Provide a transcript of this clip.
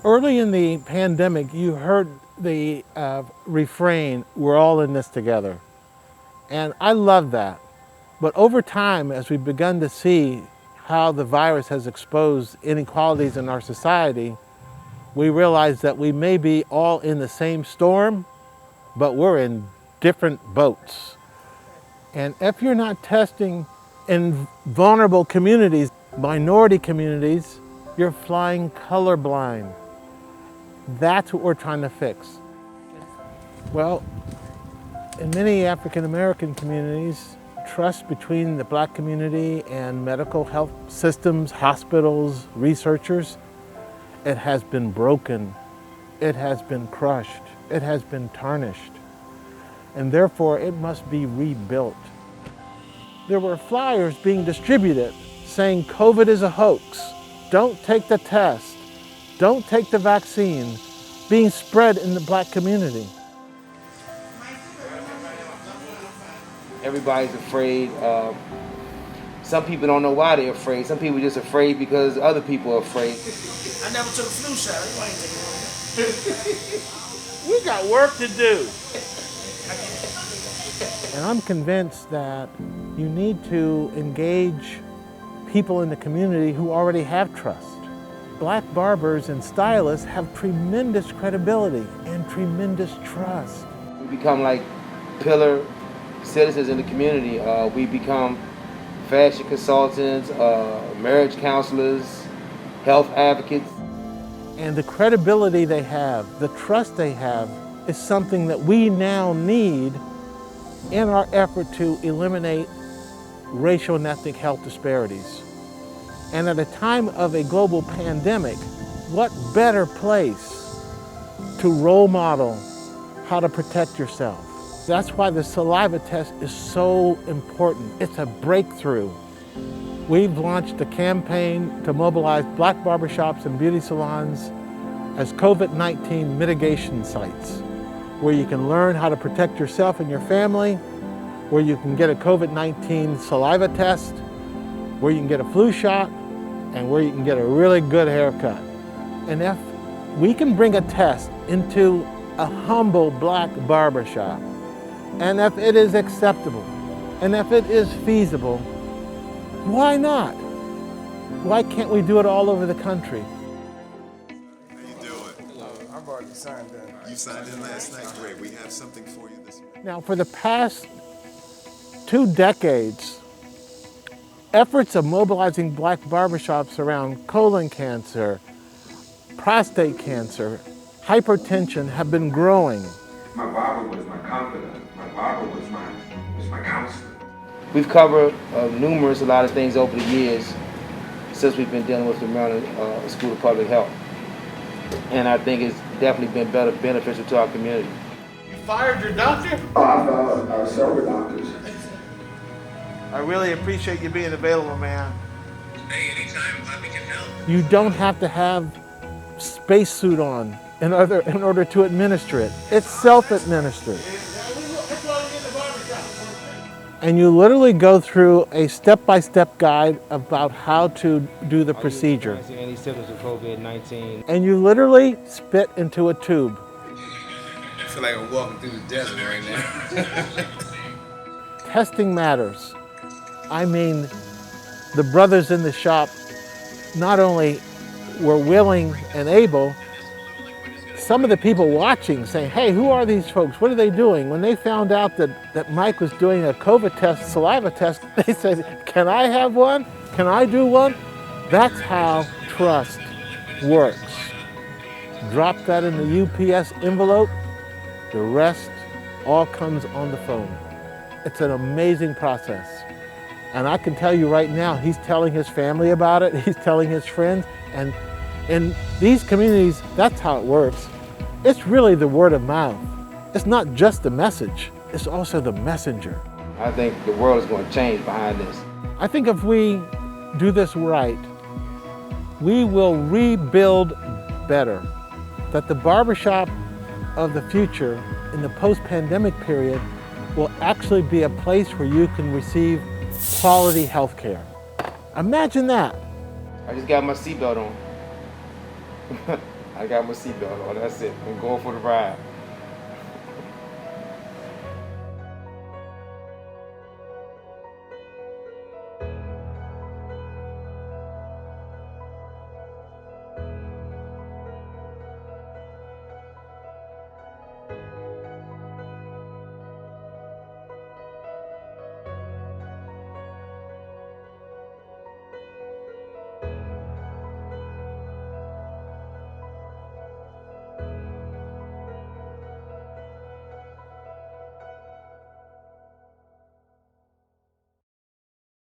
Early in the pandemic, you heard the refrain, "We're all in this together." And I love that. But over time, as we've begun to see how the virus has exposed inequalities in our society, we realize that we may be all in the same storm, but we're in different boats. And if you're not testing in vulnerable communities, minority communities, you're flying colorblind. That's what we're trying to fix. Well, in many African American communities, trust between the Black community and medical health systems, hospitals, researchers, it has been broken, it has been crushed, it has been tarnished, and therefore it must be rebuilt. There were flyers being distributed saying COVID is a hoax, don't take the test, don't take the vaccine, being spread in the Black community. Everybody's afraid. Some people don't know why they're afraid. Some people are just afraid because other people are afraid. I never took a flu shot. You ain't taking one. We got work to do. And I'm convinced that you need to engage people in the community who already have trust. Black barbers and stylists have tremendous credibility and tremendous trust. We become like pillar citizens in the community. We become fashion consultants, marriage counselors, health advocates. And the credibility they have, the trust they have, is something that we now need in our effort to eliminate racial and ethnic health disparities. And at a time of a global pandemic, what better place to role model how to protect yourself? That's why the saliva test is so important. It's a breakthrough. We've launched a campaign to mobilize Black barbershops and beauty salons as COVID-19 mitigation sites, where you can learn how to protect yourself and your family, where you can get a COVID-19 saliva test, where you can get a flu shot, and where you can get a really good haircut. And if we can bring a test into a humble Black barbershop, and if it is acceptable, and if it is feasible, why not? Why can't we do it all over the country? How you doing? I've already signed that. You signed in last night. Great. We have something for you this morning. Now, for the past 2 decades, efforts of mobilizing Black barbershops around colon cancer, prostate cancer, hypertension have been growing. My barber was my confidant. My barber was my counselor. We've covered a lot of things over the years since we've been dealing with the Maryland School of Public Health. And I think it's definitely been beneficial to our community. You fired your doctor? Oh, I found several doctors. I really appreciate you being available, man. Hey, anytime, glad we can help. You don't have to have spacesuit on in order to administer it. It's self-administered. And you literally go through a step-by-step guide about how to do the procedure. Any symptoms of COVID-19. And you literally spit into a tube. I feel like I'm walking through the desert right now. Testing matters. I mean, the brothers in the shop not only were willing and able, some of the people watching saying, hey, who are these folks? What are they doing? When they found out that Mike was doing a COVID test, saliva test, they said, can I have one? Can I do one? That's how trust works. Drop that in the UPS envelope, the rest all comes on the phone. It's an amazing process. And I can tell you right now, he's telling his family about it, he's telling his friends, and in these communities, that's how it works. It's really the word of mouth. It's not just the message, it's also the messenger. I think the world is going to change behind this. I think if we do this right, we will rebuild better. That the barbershop of the future in the post-pandemic period will actually be a place where you can receive quality health care. Imagine that. I just got my seatbelt on. I got my seatbelt on. That's it. I'm going for the ride.